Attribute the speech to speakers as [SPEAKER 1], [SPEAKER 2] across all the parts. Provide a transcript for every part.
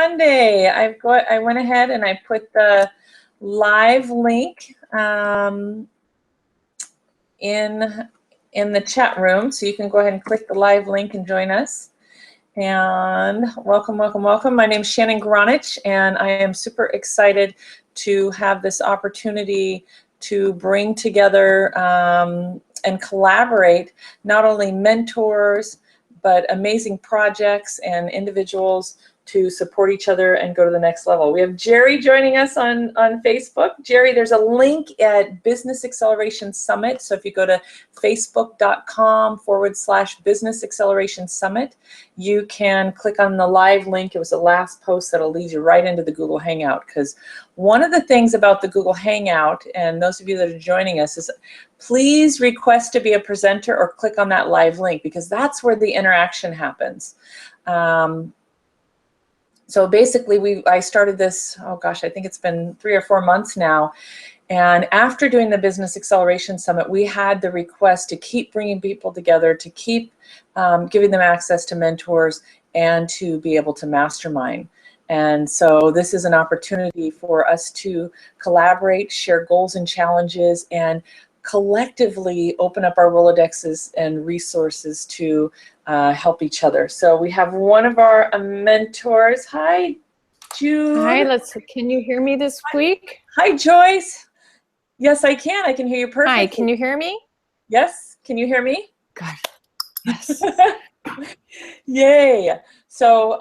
[SPEAKER 1] Monday. I went ahead and I put the live link in the chat room, so you can go ahead and click the live link and join us. And welcome, welcome, welcome. My name is Shannon Gronich, and I am super excited to have this opportunity to bring together and collaborate not only mentors, but amazing projects and individuals to support each other and go to the next level. We have Jerry joining us on Facebook. Jerry, there's a link at Business Acceleration Summit. So if you go to facebook.com/Business Acceleration Summit, you can click on the live link. It was the last post that'll lead you right into the Google Hangout, because one of the things about the Google Hangout, and those of you that are joining us, is please request to be a presenter or click on that live link, because that's where the interaction happens. So basically, I started this, oh gosh, I think it's been 3 or 4 months now. And after doing the Business Acceleration Summit, we had the request to keep bringing people together, to keep giving them access to mentors, and to be able to mastermind. And so this is an opportunity for us to collaborate, share goals and challenges, and collectively open up our Rolodexes and resources to help each other. So we have one of our mentors. Hi, Jude.
[SPEAKER 2] Hi, can you hear me this week?
[SPEAKER 1] Hi, Joyce. Yes, I can. I can hear you perfectly.
[SPEAKER 2] Hi, can you hear me?
[SPEAKER 1] Yes, can you hear me?
[SPEAKER 2] Good. Yes.
[SPEAKER 1] Yay. So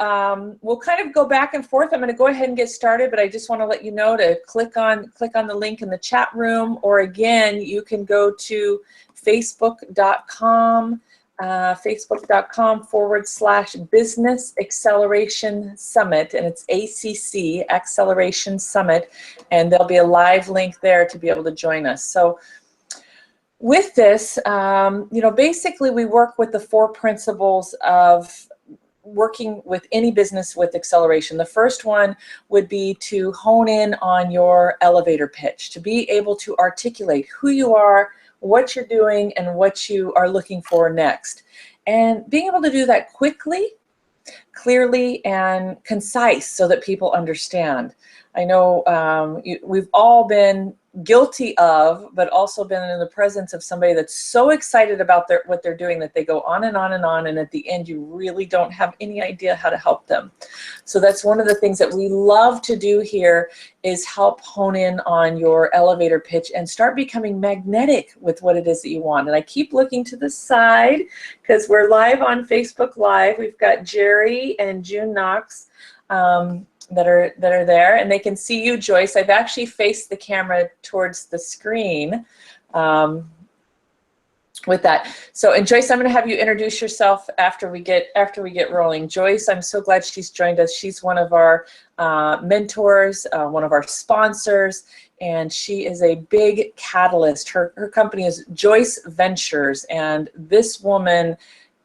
[SPEAKER 1] we'll kind of go back and forth. I'm going to go ahead and get started, but I just want to let you know to click on the link in the chat room, or again, you can go to facebook.com/Business Acceleration Summit, and it's ACC, Acceleration Summit, and there'll be a live link there to be able to join us. So with this, basically we work with the 4 principles of working with any business with acceleration. The first one would be to hone in on your elevator pitch, to be able to articulate who you are, what you're doing, and what you are looking for next. And being able to do that quickly, clearly, and concise so that people understand. I know we've all been guilty of, but also been in the presence of somebody that's so excited about what they're doing that they go on and on and on, and at the end you really don't have any idea how to help them. So that's one of the things that we love to do here, is help hone in on your elevator pitch and start becoming magnetic with what it is that you want. And I keep looking to the side because we're live on Facebook Live. We've got Jerry and June Knox that are there, and they can see you, Joyce. I've actually faced the camera towards the screen with that. So, and Joyce, I'm going to have you introduce yourself after we get rolling. Joyce, I'm so glad she's joined us. She's one of our mentors, one of our sponsors, and she is a big catalyst. Her company is Joyce Ventures, and this woman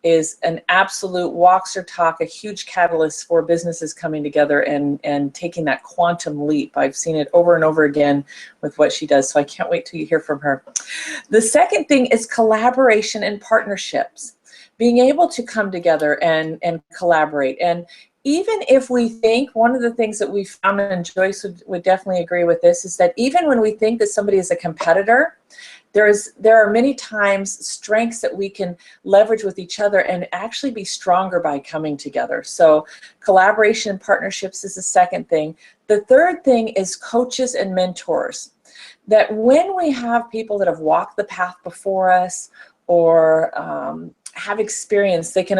[SPEAKER 1] is an absolute walks her talk, a huge catalyst for businesses coming together and taking that quantum leap. I've seen it over and over again with what she does, so I can't wait till you hear from her. The second thing is collaboration and partnerships, being able to come together and collaborate. And even if we think, one of the things that we found, and Joyce would definitely agree with this, is that even when we think that somebody is a competitor, there are many times strengths that we can leverage with each other and actually be stronger by coming together. So collaboration and partnerships is the second thing. The third thing is coaches and mentors. That when we have people that have walked the path before us, or have experience, they can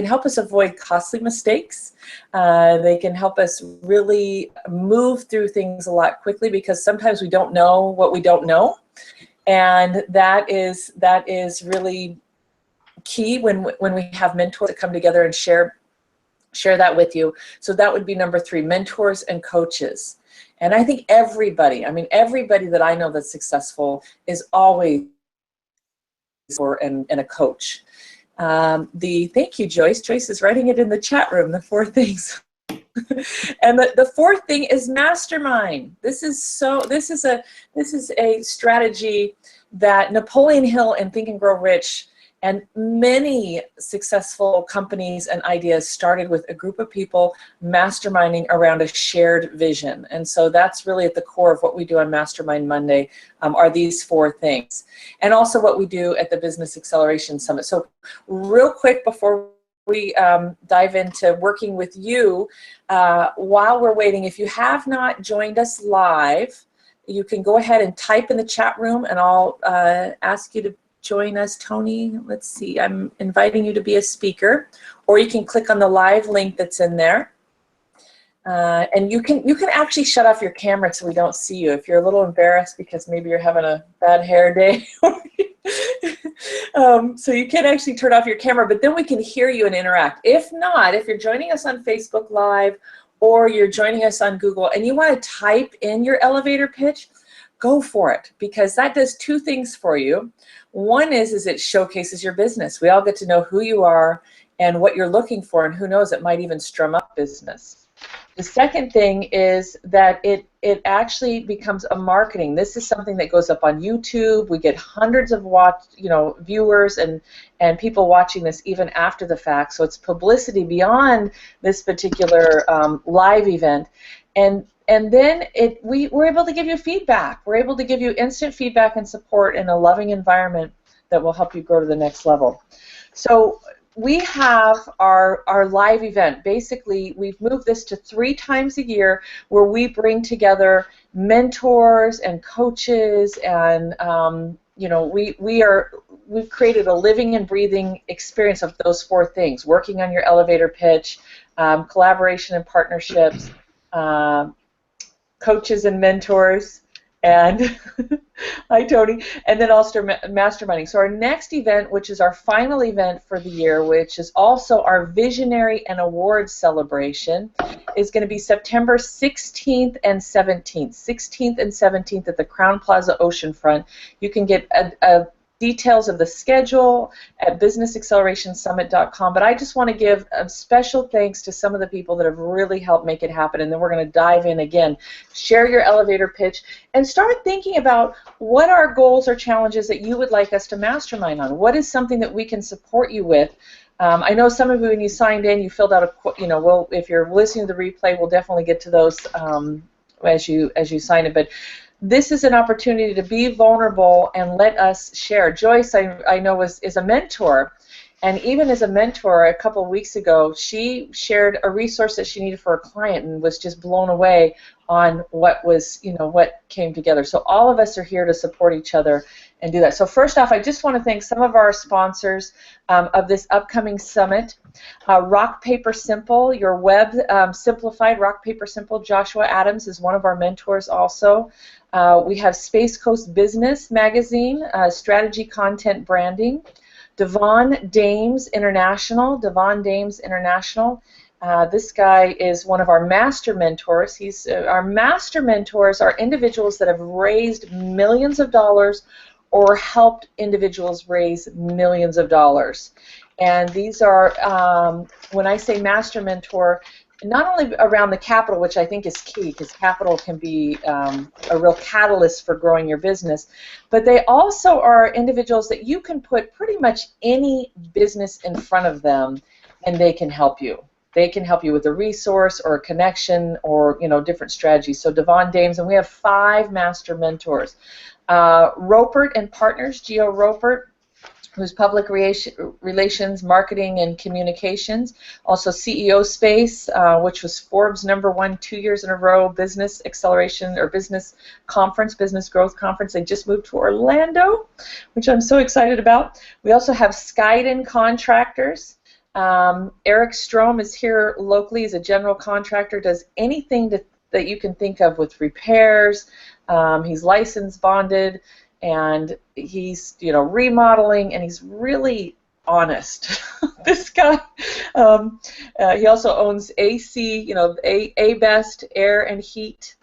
[SPEAKER 1] help us avoid costly mistakes. They can help us really move through things a lot quickly, because sometimes we don't know what we don't know. And that is really key when we have mentors that come together and share that with you. So that would be number 3, mentors and coaches. And I think everybody that I know that's successful is always and a coach. Thank you, Joyce. Joyce is writing it in the chat room, the 4 things. And the 4th thing is mastermind. This is a strategy that Napoleon Hill in Think and Grow Rich And many successful companies and ideas started with a group of people masterminding around a shared vision. And so that's really at the core of what we do on Mastermind Monday, are these 4 things. And also what we do at the Business Acceleration Summit. So real quick before we dive into working with you, while we're waiting, if you have not joined us live, you can go ahead and type in the chat room, and I'll ask you to join us. Tony, let's see, I'm inviting you to be a speaker, or you can click on the live link that's in there. And you can actually shut off your camera so we don't see you. If you're a little embarrassed because maybe you're having a bad hair day, so you can actually turn off your camera, but then we can hear you and interact. If not, if you're joining us on Facebook Live or you're joining us on Google and you want to type in your elevator pitch, go for it, because that does 2 things for you. One is it showcases your business. We all get to know who you are and what you're looking for, and who knows, it might even strum up business. The second thing is that it actually becomes a marketing. This is something that goes up on YouTube. We get hundreds of viewers and people watching this even after the fact. So it's publicity beyond this particular live event. And then we're able to give you feedback. We're able to give you instant feedback and support in a loving environment that will help you grow to the next level. So we have our live event. Basically, we've moved this to 3 times a year, where we bring together mentors and coaches, and we've created a living and breathing experience of those 4 things: working on your elevator pitch, collaboration and partnerships, coaches and mentors, and hi Tony, and then also masterminding. So our next event, which is our final event for the year, which is also our visionary and awards celebration, is going to be September 16th and 17th. 16th and 17th at the Crowne Plaza Oceanfront. You can get details of the schedule at businessaccelerationsummit.com, but I just want to give a special thanks to some of the people that have really helped make it happen, and then we're going to dive in again. Share your elevator pitch and start thinking about what are goals or challenges that you would like us to mastermind on. What is something that we can support you with? I know some of you, when you signed in, you filled out if you're listening to the replay, we'll definitely get to those as you sign it, but this is an opportunity to be vulnerable and let us share. Joyce, I know, is a mentor, and even as a mentor, a couple of weeks ago, she shared a resource that she needed for a client and was just blown away on what came together. So all of us are here to support each other and do that. So first off, I just want to thank some of our sponsors of this upcoming summit. Rock Paper Simple, your web simplified. Rock Paper Simple. Joshua Adams is one of our mentors also. We have Space Coast Business Magazine, Strategy Content Branding. Devon Dames International. Devon Dames International. This guy is one of our master mentors. Our master mentors are individuals that have raised millions of dollars or helped individuals raise millions of dollars. And these are, when I say master mentor, not only around the capital, which I think is key, because capital can be a real catalyst for growing your business, but they also are individuals that you can put pretty much any business in front of them and they can help you. They can help you with a resource or a connection or different strategies. So Devon Dames, and we have 5 master mentors. Ropert and Partners, Geo Ropert, who's public relations, marketing, and communications. Also CEO Space, which was Forbes #1 2 years in a row, business acceleration or business conference, business growth conference. They just moved to Orlando, which I'm so excited about. We also have Skyden Contractors. Eric Strome is here locally. He's a general contractor, does anything that you can think of with repairs. He's licensed, bonded, and he's remodeling, and he's really honest. This guy. He also owns AC, A-Best Air and Heat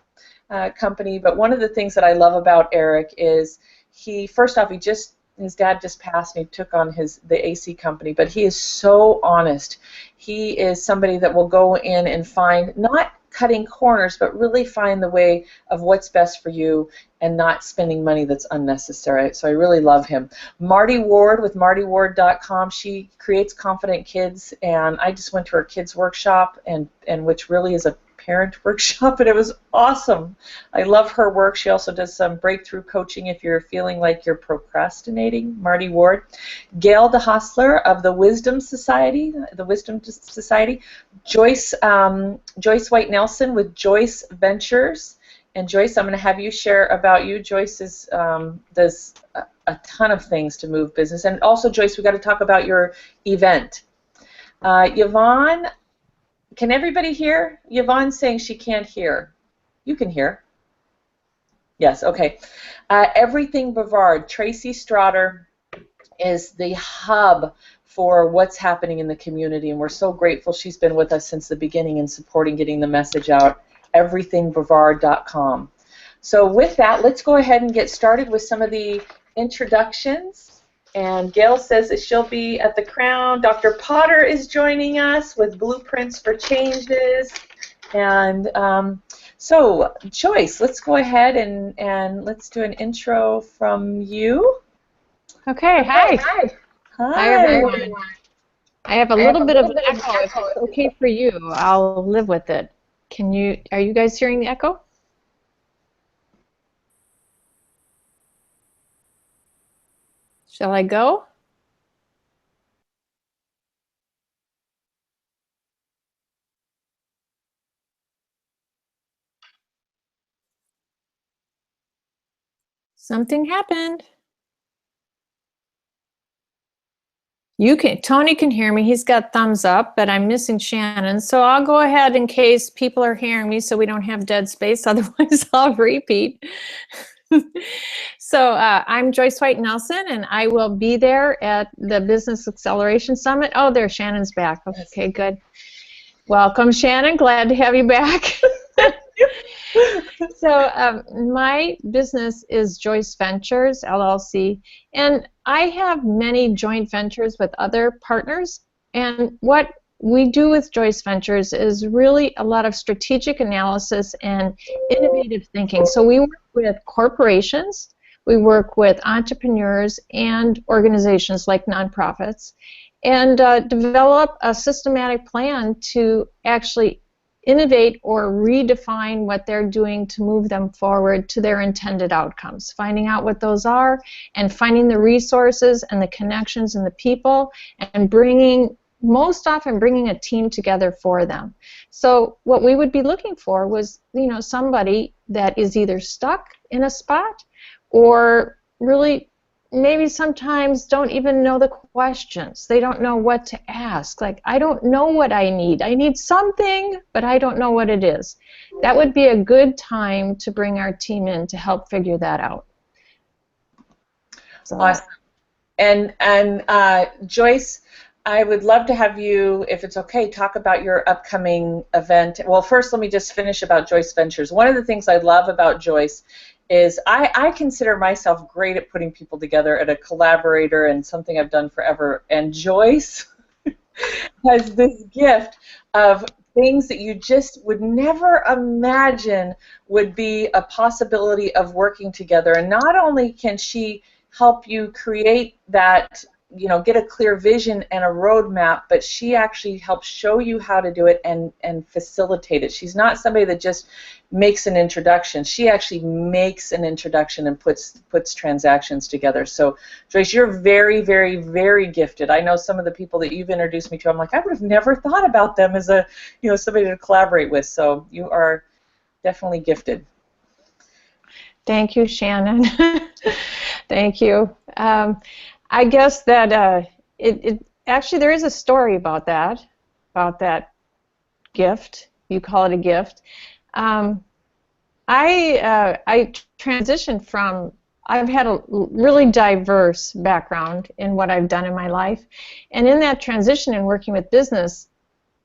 [SPEAKER 1] company. But one of the things that I love about Eric is first off, his dad just passed and he took on the AC company, but he is so honest. He is somebody that will go in and find, not cutting corners, but really find the way of what's best for you and not spending money that's unnecessary. So I really love him. Marty Ward with martyward.com. She creates confident kids, and I just went to her kids workshop, and which really is a parent workshop, and it was awesome. I love her work. She also does some breakthrough coaching if you're feeling like you're procrastinating. Marty Ward. Gail DeHosler of the Wisdom Society, Joyce White Nelson with Joyce Ventures. And Joyce, I'm going to have you share about you. Joyce does a ton of things to move business. And also, Joyce, we got to talk about your event. Yvonne, can everybody hear? Yvonne's saying she can't hear. You can hear. Yes, okay. Everything Brevard, Tracy Strotter is the hub for what's happening in the community, and we're so grateful she's been with us since the beginning and supporting getting the message out. everythingbrevard.com. So with that, let's go ahead and get started with some of the introductions. And Gail says that she'll be at the Crown. Dr. Potter is joining us with Blueprints for Changes. And so, Joyce, let's go ahead and let's do an intro from you.
[SPEAKER 2] Okay, hi.
[SPEAKER 1] Hi.
[SPEAKER 2] Hi, everyone. I have a little bit of an echo. If it's okay for you, I'll live with it. Are you guys hearing the echo? Shall I go? Something happened. Tony can hear me. He's got thumbs up, but I'm missing Shannon. So I'll go ahead in case people are hearing me so we don't have dead space. Otherwise, I'll repeat. So I'm Joyce White Nelson, and I will be there at the Business Acceleration Summit. Oh, there, Shannon's back. Okay, good. Welcome, Shannon. Glad to have you back. So my business is Joyce Ventures, LLC, and I have many joint ventures with other partners, and what we do with Joyce Ventures is really a lot of strategic analysis and innovative thinking. So we work with corporations, we work with entrepreneurs and organizations like nonprofits, and develop a systematic plan to actually innovate or redefine what they're doing to move them forward to their intended outcomes, finding out what those are and finding the resources and the connections and the people and most often bringing a team together for them. So what we would be looking for was, somebody that is either stuck in a spot or really maybe sometimes don't even know the questions. They don't know what to ask. Like, I don't know what I need. I need something, but I don't know what it is. That would be a good time to bring our team in to help figure that out. So.
[SPEAKER 1] Awesome. And Joyce, I would love to have you, if it's okay, talk about your upcoming event. Well, first, let me just finish about Joyce Ventures. One of the things I love about Joyce is I consider myself great at putting people together, at a collaborator, and something I've done forever. And Joyce has this gift of things that you just would never imagine would be a possibility of working together. And not only can she help you create that, get a clear vision and a roadmap, but she actually helps show you how to do it and facilitate it. She's not somebody that just makes an introduction. She actually makes an introduction and puts transactions together. So, Joyce, you're very, very, very gifted. I know some of the people that you've introduced me to, I'm like, I would have never thought about them as somebody to collaborate with. So you are definitely gifted.
[SPEAKER 2] Thank you, Shannon. Thank you. I guess that actually there is a story about that gift. You call it a gift. I transitioned from, I've had a really diverse background in what I've done in my life, and in that transition in working with business,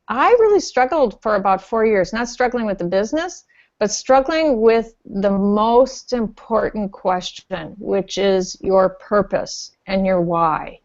[SPEAKER 2] I really struggled for about 4 years, not struggling with the business, but struggling with the most important question, which is your purpose and your why.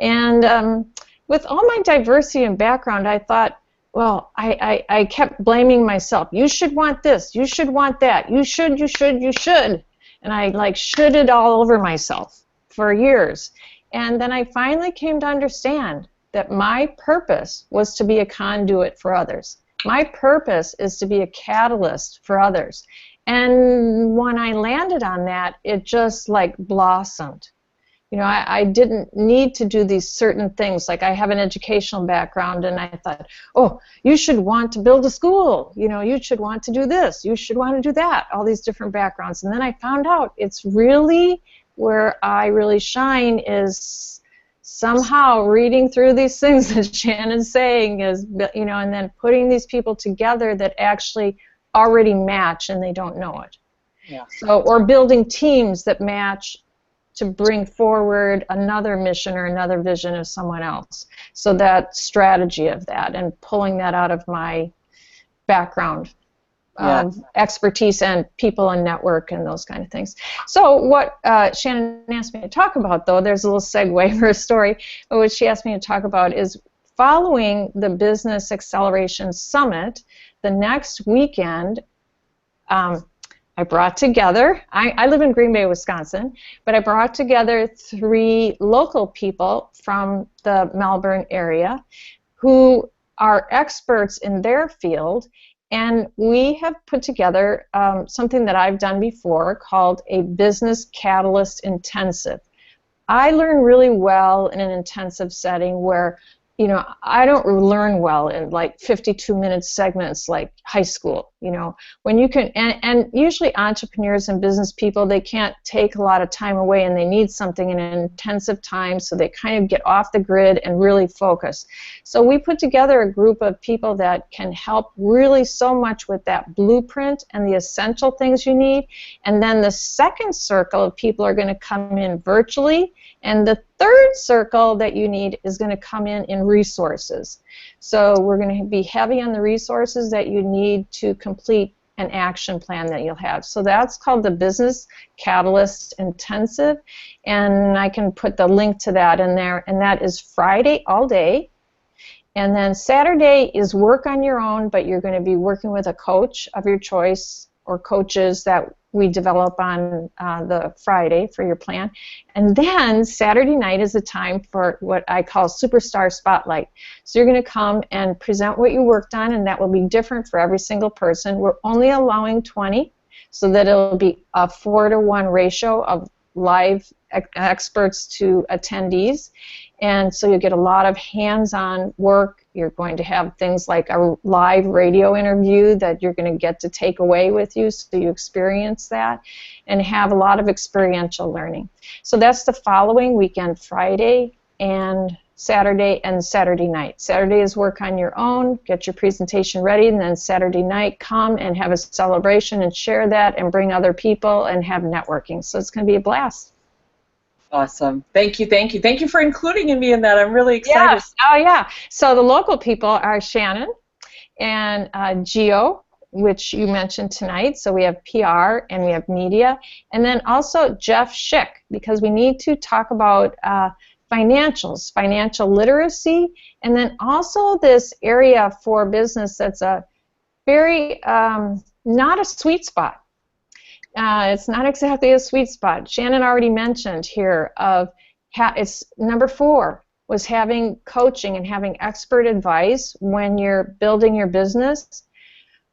[SPEAKER 2] And with all my diversity and background, I thought, well, I kept blaming myself. You should want this. You should want that. You should, you should, you should. And I like shoulded all over myself for years. And then I finally came to understand that my purpose was to be a conduit for others. My purpose is to be a catalyst for others. And when I landed on that, it just like blossomed. You know, I didn't need to do these certain things. Like I have an educational background, and I thought, oh, you should want to build a school. You know, you should want to do this. You should want to do that. All these different backgrounds. And then I found out it's really where I really shine is somehow reading through these things that Shannon's saying is, you know, and then putting these people together that actually already match and they don't know it.
[SPEAKER 1] Yeah.
[SPEAKER 2] So, or building teams that match to bring forward another mission or another vision of someone else. So that strategy of that and pulling that out of my background, expertise and people and network and those kind of things. So what Shannon asked me to talk about, though, there's a little segue for a story, but what she asked me to talk about is following the Business Acceleration Summit, the next weekend, I brought together, I live in Green Bay, Wisconsin, but I brought together 3 local people from the Melbourne area who are experts in their field, and we have put together something that I've done before called a Business Catalyst Intensive. I learn really well in an intensive setting where, you know, I don't learn well in like 52-minute segments like high school, you know, when you can, and usually entrepreneurs and business people, they can't take a lot of time away and they need something in an intensive time, so they kind of get off the grid and really focus. So we put together a group of people that can help really so much with that blueprint and the essential things you need, and then the second circle of people are going to come in virtually, and the third circle that you need is going to come in resources. So we're going to be heavy on the resources that you need to complete an action plan that you'll have. So that's called the Business Catalyst Intensive, and I can put the link to that in there, and that is Friday all day. And then Saturday is work on your own, but you're going to be working with a coach of your choice or coaches that we develop on the Friday for your plan. And then Saturday night is the time for what I call Superstar Spotlight. So you're going to come and present what you worked on, and that will be different for every single person. We're only allowing 20, so that it'll be a 4-to-1 ratio of live experts to attendees. And so you get a lot of hands-on work. You're going to have things like a live radio interview that you're going to get to take away with you, so you experience that, and have a lot of experiential learning. So that's the following weekend, Friday and Saturday and Saturday night. Saturday is work on your own, get your presentation ready, and then Saturday night come and have a celebration and share that and bring other people and have networking. So it's going to be a blast.
[SPEAKER 1] Awesome. Thank you, thank you. Thank you for including me in that. I'm really excited.
[SPEAKER 2] Yes. Oh, yeah. So the local people are Shannon and Gio, which you mentioned tonight. So we have PR and we have media. And then also Jeff Schick, because we need to talk about financials, financial literacy, and then also this area for business that's a very, not a sweet spot. It's not exactly a sweet spot. Shannon already mentioned here of it's number 4 was having coaching and having expert advice when you're building your business.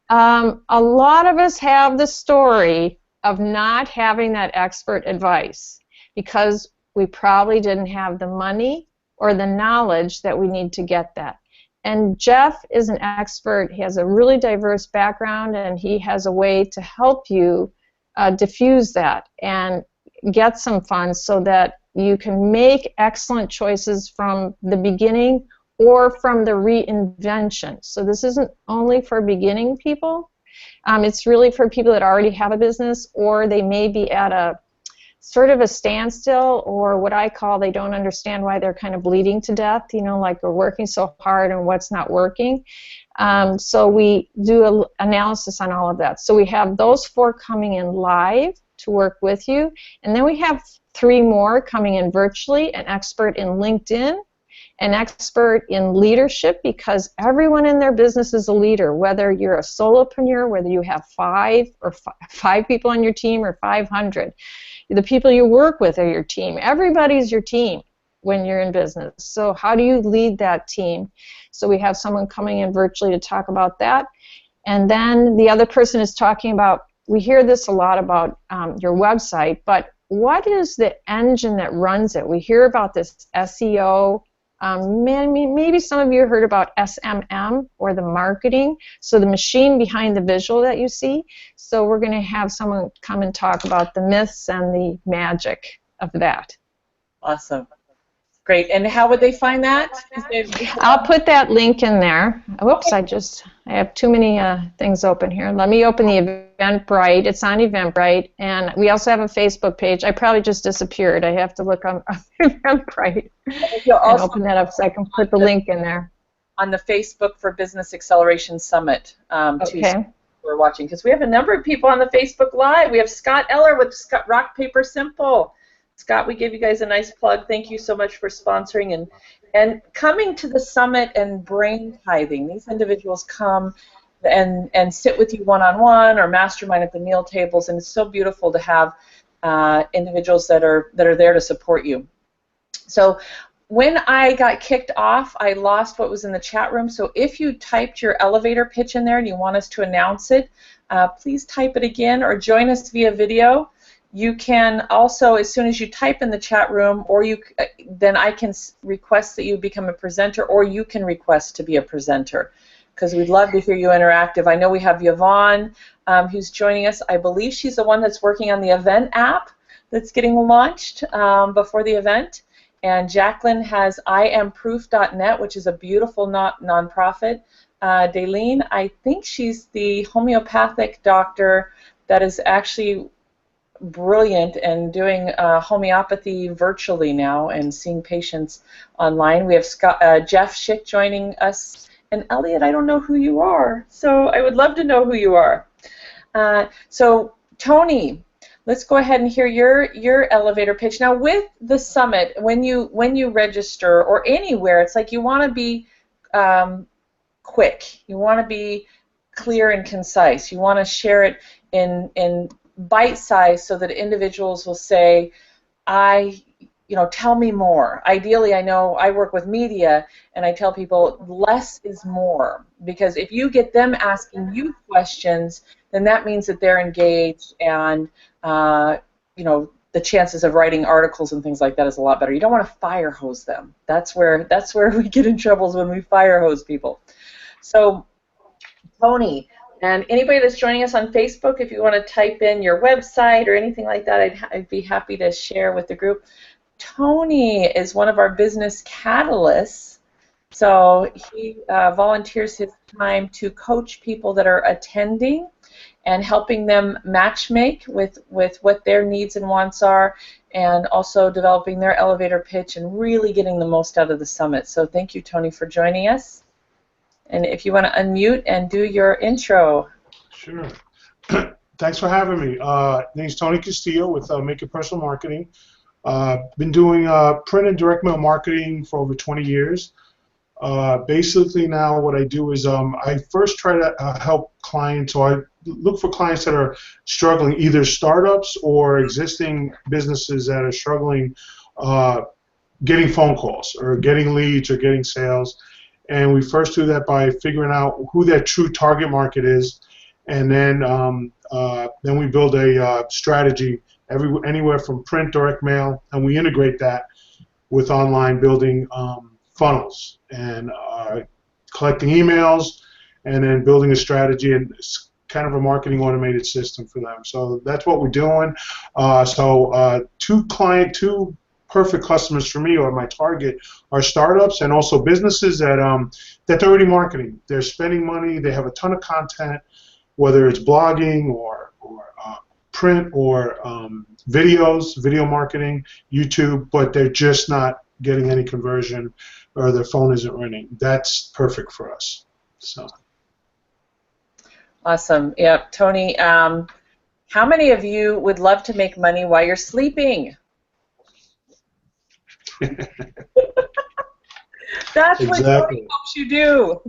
[SPEAKER 2] A lot of us have the story of not having that expert advice because we probably didn't have the money or the knowledge that we need to get that. And Jeff is an expert. He has a really diverse background, and he has a way to help you diffuse that and get some funds so that you can make excellent choices from the beginning or from the reinvention. So this isn't only for beginning people. It's really for people that already have a business, or they may be at a sort of a standstill, or what I call they don't understand why they're kind of bleeding to death, you know, like we're working so hard and what's not working. So we do an analysis on all of that. So we have those 4 coming in live to work with you, and then we have 3 more coming in virtually, an expert in LinkedIn, an expert in leadership, because everyone in their business is a leader, whether you're a solopreneur, whether you have five people on your team or 500. The people you work with are your team. Everybody's your team when you're in business. So how do you lead that team? So we have someone coming in virtually to talk about that. And then the other person is talking about, we hear this a lot about your website, but what is the engine that runs it? We hear about this SEO. Maybe some of you heard about SMM, or the marketing, so the machine behind the visual that you see. So we're going to have someone come and talk about the myths and the magic of that.
[SPEAKER 1] Awesome. Great. And how would they find that?
[SPEAKER 2] I'll put that link in there. Whoops, I have too many things open here. Let me open the Eventbrite. It's on Eventbrite. And we also have a Facebook page. I probably just disappeared. I have to look on Eventbrite and open that up so I can put the link in there.
[SPEAKER 1] On the Facebook for Business Acceleration Summit.
[SPEAKER 2] Okay.
[SPEAKER 1] We're watching, because we have a number of people on the Facebook Live. We have Scott Eller with Rock, Paper, Simple. Scott, we gave you guys a nice plug. Thank you so much for sponsoring and coming to the summit and brain tithing. These individuals come and sit with you one-on-one or mastermind at the meal tables, and it's so beautiful to have individuals that are there to support you. So when I got kicked off, I lost what was in the chat room. So if you typed your elevator pitch in there and you want us to announce it, please type it again or join us via video. You can also, as soon as you type in the chat room, or then I can request that you become a presenter, or you can request to be a presenter, because we'd love to hear you interactive. I know we have Yvonne who's joining us. I believe she's the one that's working on the event app that's getting launched before the event. And Jacqueline has IamProof.net, which is a beautiful nonprofit. Daleen, I think she's the homeopathic doctor that is actually brilliant and doing homeopathy virtually now and seeing patients online. We have Jeff Schick joining us, and Elliot, I don't know who you are, so I would love to know who you are. So Tony, let's go ahead and hear your elevator pitch. Now with the summit, when you register or anywhere, it's like you want to be quick, you want to be clear and concise, you want to share it in bite size so that individuals will say, tell me more. Ideally, I know I work with media, and I tell people less is more, because if you get them asking you questions, then that means that they're engaged, and the chances of writing articles and things like that is a lot better. You don't want to fire hose them. That's where we get in trouble, is when we fire hose people. So, Tony, and anybody that's joining us on Facebook, if you want to type in your website or anything like that, I'd be happy to share with the group. Tony is one of our business catalysts, so he volunteers his time to coach people that are attending and helping them matchmake with what their needs and wants are, and also developing their elevator pitch and really getting the most out of the summit. So thank you, Tony, for joining us. And if you want to unmute and do your intro.
[SPEAKER 3] Sure. Thanks for having me. Name's Tony Castillo with Make It Personal Marketing. Been doing print and direct mail marketing for over 20 years. Basically now what I do is I first try to help clients, or I look for clients that are struggling, either startups or existing businesses that are struggling getting phone calls or getting leads or getting sales. And we first do that by figuring out who that true target market is, and then we build a strategy anywhere from print, direct mail, and we integrate that with online building funnels and collecting emails, and then building a strategy, and it's kind of a marketing automated system for them. So that's what we're doing. Two perfect customers for me, or my target, are startups and also businesses that they're already marketing. They're spending money. They have a ton of content, whether it's blogging or print or video marketing, YouTube, but they're just not getting any conversion, or their phone isn't ringing. That's perfect for us. So.
[SPEAKER 1] Awesome. Yeah, Tony. How many of you would love to make money while you're sleeping? That's what
[SPEAKER 3] Exactly.
[SPEAKER 1] Tony helps you do.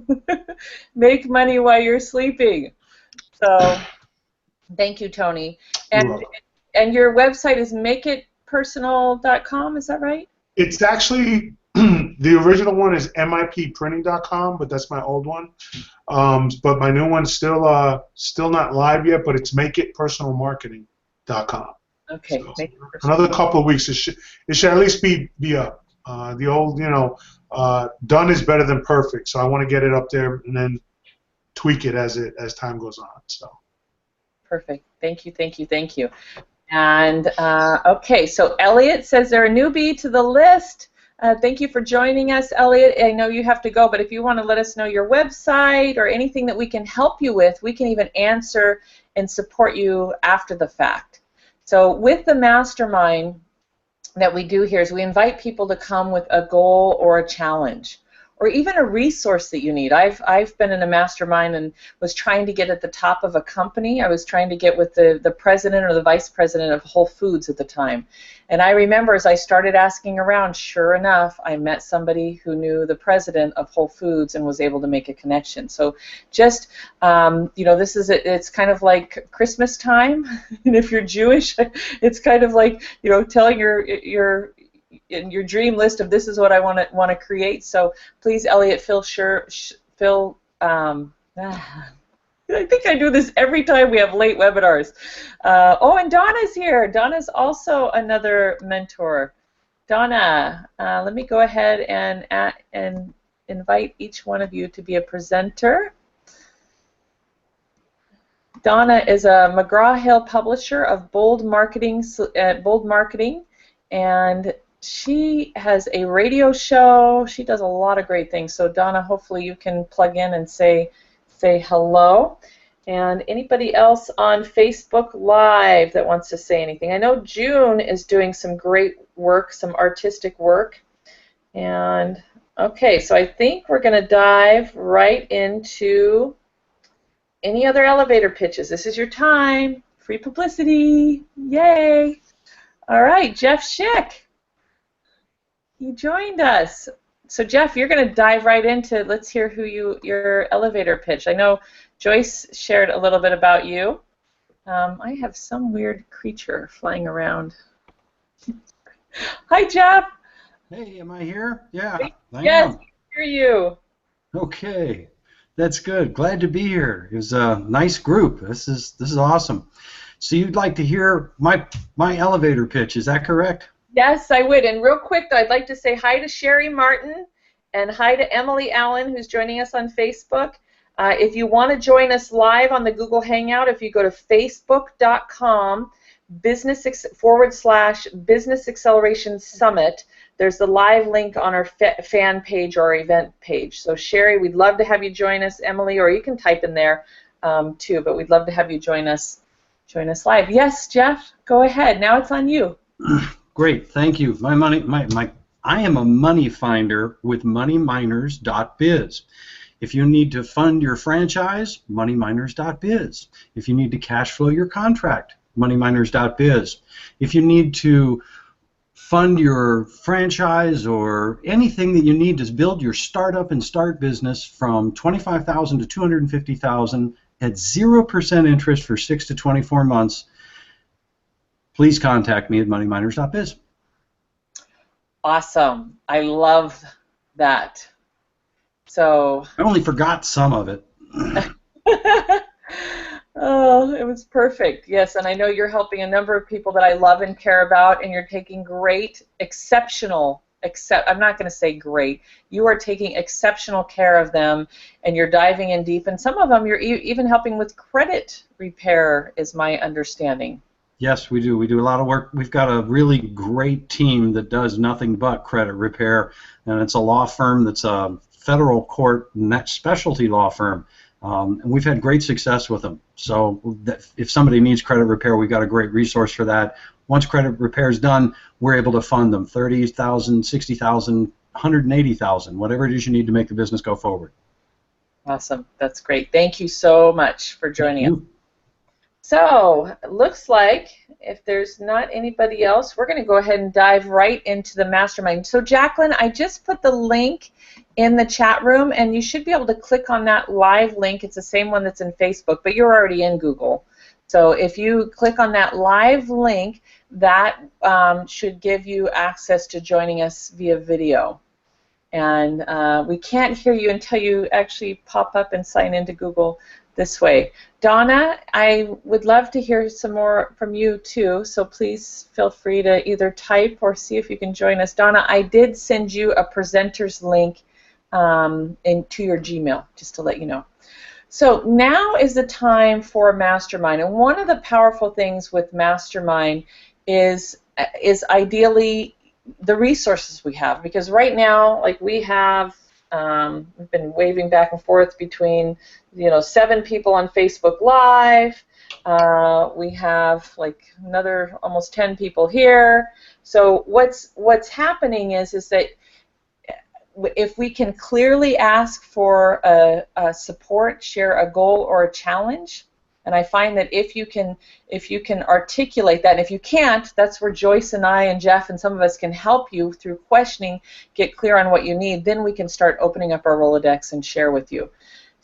[SPEAKER 1] Make money while you're sleeping. So thank you, Tony.
[SPEAKER 3] You're
[SPEAKER 1] And
[SPEAKER 3] welcome.
[SPEAKER 1] your website is makeitpersonal.com, is that right?
[SPEAKER 3] It's actually the original one is mipprinting.com, but that's my old one. But my new one's still not live yet, but it's makeitpersonalmarketing.com.
[SPEAKER 1] Okay.
[SPEAKER 3] So
[SPEAKER 1] Make it personal.
[SPEAKER 3] another couple of weeks, it should at least be up. The old, done is better than perfect. So I want to get it up there and then tweak it as time goes on. So.
[SPEAKER 1] Perfect. Thank you, thank you, thank you. And okay, so Elliot says they're a newbie to the list. Thank you for joining us, Elliot. I know you have to go, but if you want to let us know your website or anything that we can help you with, we can even answer and support you after the fact. So with the mastermind that we do here is we invite people to come with a goal or a challenge, or even a resource that you need. I've been in a mastermind and was trying to get at the top of a company. I was trying to get with the president or the vice president of Whole Foods at the time. And I remember as I started asking around, sure enough, I met somebody who knew the president of Whole Foods and was able to make a connection. So just, it's kind of like Christmas time. And if you're Jewish, it's kind of like, telling your dream list of this is what I want to create. So please, Elliot, I think I do this every time we have late webinars. And Donna's here. Donna's also another mentor. Donna, let me go ahead and invite each one of you to be a presenter. Donna is a McGraw-Hill publisher of Bold Marketing, and she has a radio show. She does a lot of great things. So Donna, hopefully you can plug in and say hello. And anybody else on Facebook Live that wants to say anything? I know June is doing some great work, some artistic work. And okay, so I think we're going to dive right into any other elevator pitches. This is your time. Free publicity. Yay. All right, Jeff Schick. He joined us. So Jeff, you're going to dive right into, let's hear your elevator pitch. I know Joyce shared a little bit about you. I have some weird creature flying around. Hi, Jeff.
[SPEAKER 4] Hey, am I here? Yeah, I
[SPEAKER 1] Yes,
[SPEAKER 4] am.
[SPEAKER 1] I hear you.
[SPEAKER 4] Okay, that's good. Glad to be here. It was a nice group. This is awesome. So you'd like to hear my elevator pitch? Is that correct?
[SPEAKER 1] Yes, I would. And real quick, though, I'd like to say hi to Sherry Martin and hi to Emily Allen, who's joining us on Facebook. If you want to join us live on the Google Hangout, if you go to facebook.com/Business Acceleration Summit, there's the live link on our fan page or our event page. So Sherry, we'd love to have you join us. Emily, or you can type in there too, but we'd love to have you join us live. Yes, Jeff, go ahead. Now it's on you.
[SPEAKER 4] Great, thank you. I am a money finder with moneyminers.biz. If you need to fund your franchise, moneyminers.biz. If you need to cash flow your contract, moneyminers.biz. If you need to fund your franchise or anything that you need to build your startup and start business from $25,000 to $250,000 at 0% interest for 6 to 24 months, please contact me at moneyminers.biz.
[SPEAKER 1] Awesome. I love that. So
[SPEAKER 4] I only forgot some of it.
[SPEAKER 1] oh, it was perfect. Yes, and I know you're helping a number of people that I love and care about, and you're taking I'm not going to say great, you are taking exceptional care of them, and you're diving in deep, and some of them you're even helping with credit repair, is my understanding.
[SPEAKER 4] Yes, we do. We do a lot of work. We've got a really great team that does nothing but credit repair, and it's a law firm that's a federal court net specialty law firm, and we've had great success with them. So if somebody needs credit repair, we've got a great resource for that. Once credit repair is done, we're able to fund them $30,000, $60,000, $180,000, whatever it is you need to make the business go forward.
[SPEAKER 1] Awesome. That's great. Thank you so much for joining us. So it looks like if there's not anybody else, we're going to go ahead and dive right into the mastermind. So Jacqueline, I just put the link in the chat room, and you should be able to click on that live link. It's the same one that's in Facebook, but you're already in Google. So if you click on that live link, that should give you access to joining us via video. And we can't hear you until you actually pop up and sign into Google this way. Donna, I would love to hear some more from you too, so please feel free to either type or see if you can join us. Donna, I did send you a presenter's link into your Gmail, just to let you know. So now is the time for Mastermind, and one of the powerful things with Mastermind is ideally the resources we have, because right now, like we have, we've been waving back and forth between, 7 people on Facebook Live. We have like another almost 10 people here. So what's happening is that if we can clearly ask for a support, share a goal or a challenge, and I find that if you can articulate that, and if you can't, that's where Joyce and I and Jeff and some of us can help you through questioning, get clear on what you need, then we can start opening up our Rolodex and share with you.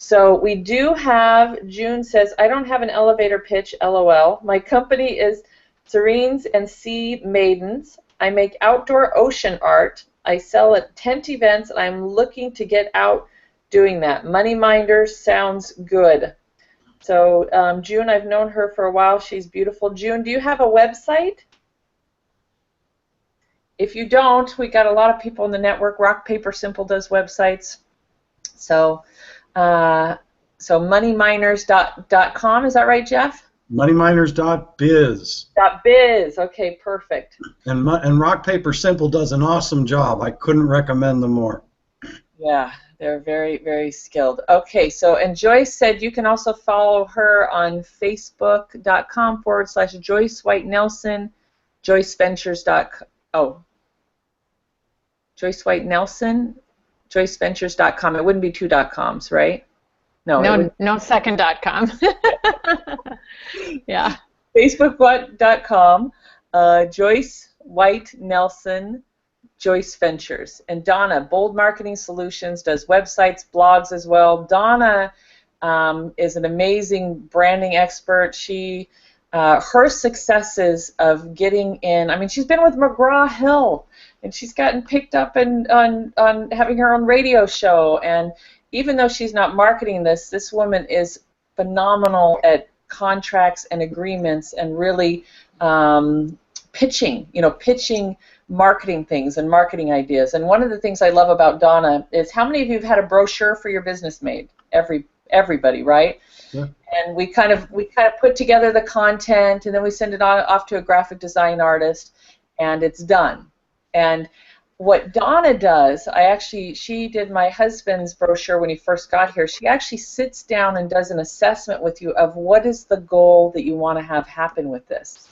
[SPEAKER 1] So we do have, June says, I don't have an elevator pitch, LOL. My company is Serenes and Sea Maidens. I make outdoor ocean art. I sell at tent events, and I'm looking to get out doing that. Money Minders sounds good. So June, I've known her for a while. She's beautiful. June, do you have a website? If you don't, we got a lot of people in the network. Rock Paper Simple does websites. So moneyminers.com, is that right, Jeff?
[SPEAKER 4] Moneyminers.biz.
[SPEAKER 1] .biz. Okay, perfect.
[SPEAKER 4] And Rock Paper Simple does an awesome job. I couldn't recommend them more.
[SPEAKER 1] Yeah, they're very, very skilled. Okay, so, and Joyce said you can also follow her on facebook.com/Joyce White Nelson, JoyceVentures.com. Oh, Joyce White Nelson, JoyceVentures.com. It wouldn't be 2 .coms, right?
[SPEAKER 2] No second .com. Yeah.
[SPEAKER 1] Facebook.com, Joyce White Nelson, Joyce Ventures. And Donna, Bold Marketing Solutions, does websites, blogs as well. Donna is an amazing branding expert. She, her successes of getting in, I mean, she's been with McGraw-Hill, and she's gotten picked up on having her own radio show. And even though she's not marketing this woman is phenomenal at contracts and agreements and really pitching, pitching marketing things and marketing ideas. And one of the things I love about Donna is, how many of you have had a brochure for your business made? Everybody, right?
[SPEAKER 4] Yeah.
[SPEAKER 1] And we kind of put together the content, and then we send it off to a graphic design artist, and it's done. And what Donna does, she did my husband's brochure when he first got here. She actually sits down and does an assessment with you of what is the goal that you want to have happen with this.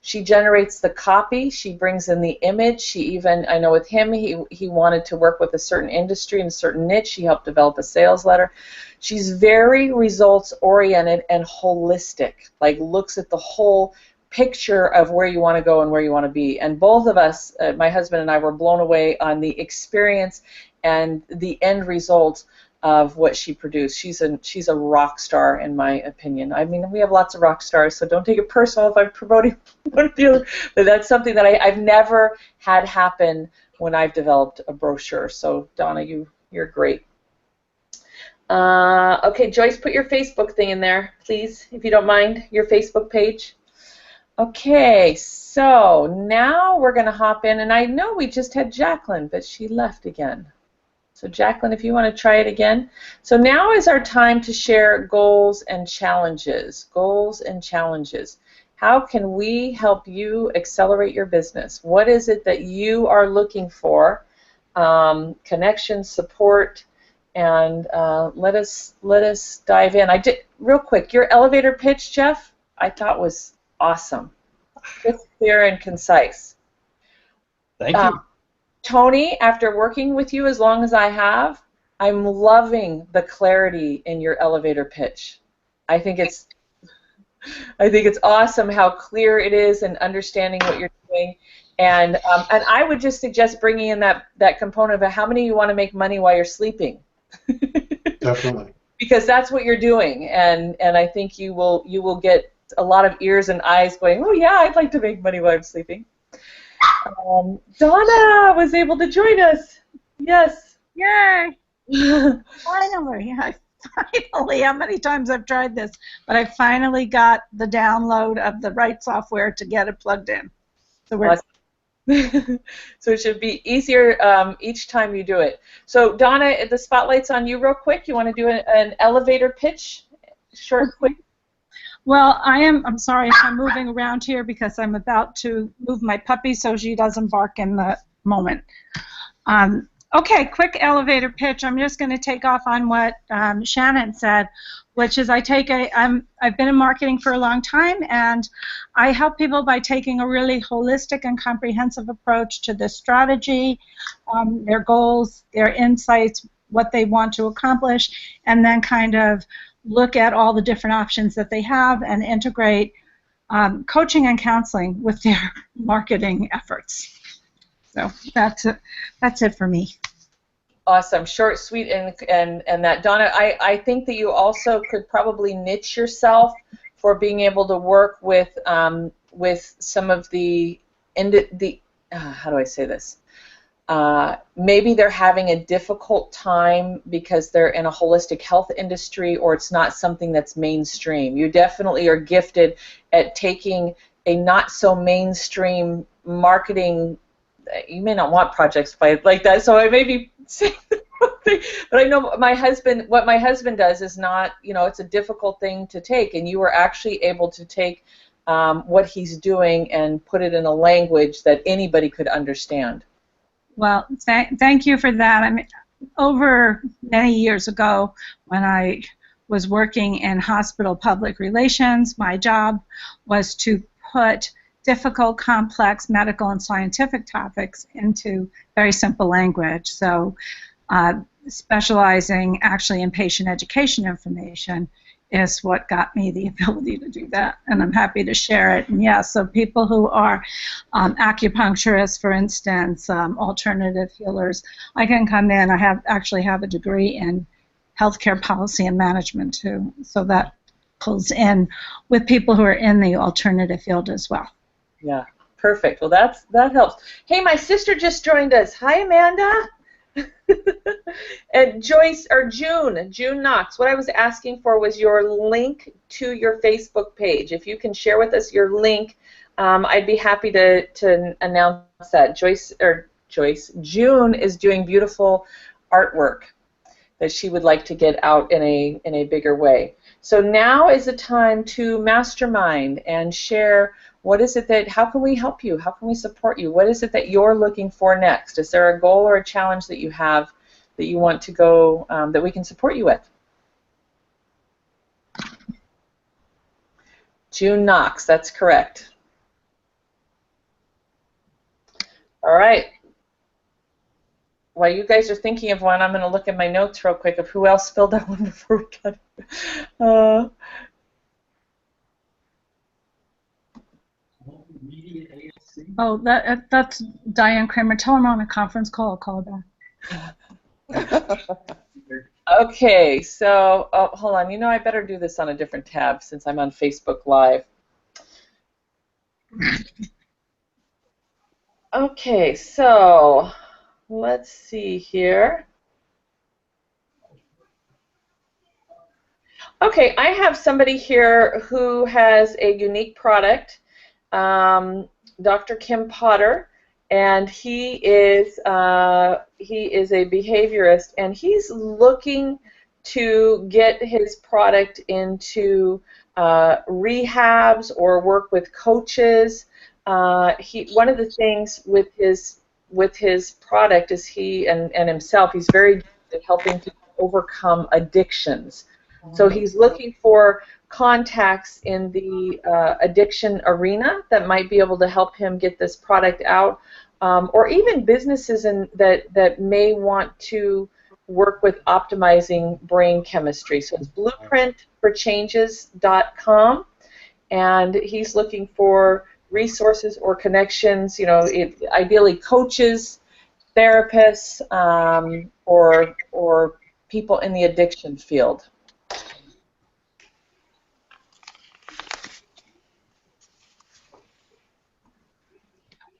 [SPEAKER 1] She generates the copy. She brings in the image. She even, I know with him, he wanted to work with a certain industry and a certain niche. She helped develop a sales letter. She's very results-oriented and holistic, like looks at the whole picture of where you want to go and where you want to be. And both of us, my husband and I, were blown away on the experience and the end result of what she produced. She's a rock star, in my opinion. I mean, we have lots of rock stars, so don't take it personal if I'm promoting one of you, but that's something that I've never had happen when I've developed a brochure. So Donna, you're great. Okay, Joyce, put your Facebook thing in there, please, if you don't mind, your Facebook page. Okay, so now we're going to hop in, and I know we just had Jacqueline, but she left again. So Jacqueline, if you want to try it again. So now is our time to share goals and challenges. Goals and challenges. How can we help you accelerate your business? What is it that you are looking for? Connection, support, and let us dive in. Real quick, your elevator pitch, Jeff, I thought was awesome. Just clear and concise.
[SPEAKER 4] Thank you.
[SPEAKER 1] Tony, after working with you as long as I have, I'm loving the clarity in your elevator pitch. I think it's I think it's awesome how clear it is and understanding what you're doing. And I would just suggest bringing in that component of how many you want to make money while you're sleeping.
[SPEAKER 3] Definitely.
[SPEAKER 1] Because that's what you're doing, and I think you will get a lot of ears and eyes going, oh yeah, I'd like to make money while I'm sleeping. Donna was able to join us. Yes.
[SPEAKER 5] Yay! Finally, how many times I've tried this, but I finally got the download of the right software to get it plugged in. So we're
[SPEAKER 1] so it should be easier each time you do it. So Donna, the spotlight's on you real quick. You want to do an elevator pitch? Short, quick.
[SPEAKER 5] Well, I'm sorry if I'm moving around here because I'm about to move my puppy so she doesn't bark in the moment. Okay, quick elevator pitch. I'm just going to take off on what Shannon said, which is I've been in marketing for a long time, and I help people by taking a really holistic and comprehensive approach to the strategy, their goals, their insights, what they want to accomplish, and then kind of look at all the different options that they have and integrate coaching and counseling with their marketing efforts. So that's it for me.
[SPEAKER 1] Awesome, short, sweet, and that. Donna, I think that you also could probably niche yourself for being able to work with some of the how do I say this? Maybe they're having a difficult time because they're in a holistic health industry, or it's not something that's mainstream. You definitely are gifted at taking a not so mainstream marketing. You may not want projects like that, so I may be saying something, but I know what my husband does is not, it's a difficult thing to take, and you were actually able to take what he's doing and put it in a language that anybody could understand.
[SPEAKER 5] Well, thank you for that. I mean, over many years ago, when I was working in hospital public relations, my job was to put difficult, complex medical and scientific topics into very simple language. So specializing actually in patient education information is what got me the ability to do that, and I'm happy to share it. And yeah, so people who are acupuncturists, for instance, alternative healers, I can come in. I actually have a degree in healthcare policy and management too, so that pulls in with people who are in the alternative field as well.
[SPEAKER 1] Yeah, perfect. Well, that helps. Hey, my sister just joined us. Hi, Amanda. And June Knox. What I was asking for was your link to your Facebook page. If you can share with us your link, I'd be happy to announce that. June is doing beautiful artwork that she would like to get out in a bigger way. So now is the time to mastermind and share. What is it how can we help you? How can we support you? What is it that you're looking for next? Is there a goal or a challenge that you have that you want to go, that we can support you with? June Knox, that's correct. All right. While you guys are thinking of one, I'm going to look at my notes real quick of who else filled that one before we got it.
[SPEAKER 5] Oh, that's Diane Kramer. Tell her I'm on a conference call. I'll call her back.
[SPEAKER 1] Okay, so hold on. I better do this on a different tab since I'm on Facebook Live. Okay, so let's see here. Okay, I have somebody here who has a unique product. Dr. Kim Potter, and he is a behaviorist, and he's looking to get his product into rehabs or work with coaches. One of the things with his product is he and himself, he's very good at helping to overcome addictions. So he's looking for contacts in the addiction arena that might be able to help him get this product out, or even businesses that may want to work with optimizing brain chemistry. So it's blueprintforchanges.com, and he's looking for resources or connections, you know, ideally coaches, therapists, or people in the addiction field.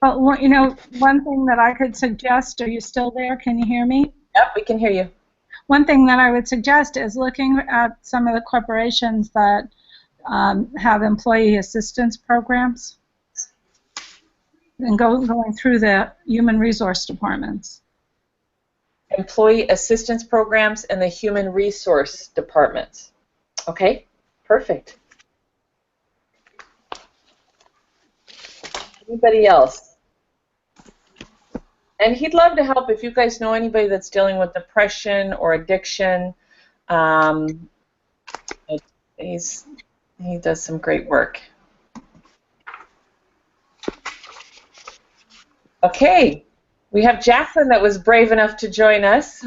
[SPEAKER 5] Well, you know, one thing that I could suggest, are you still there? Can you hear me?
[SPEAKER 1] Yep, we can hear you.
[SPEAKER 5] One thing that I would suggest is looking at some of the corporations that have employee assistance programs and going through the human resource departments.
[SPEAKER 1] Employee assistance programs and the human resource departments. Okay, perfect. Anybody else? And he'd love to help if you guys know anybody that's dealing with depression or addiction. He does some great work. Okay, we have Jacqueline that was brave enough to join us.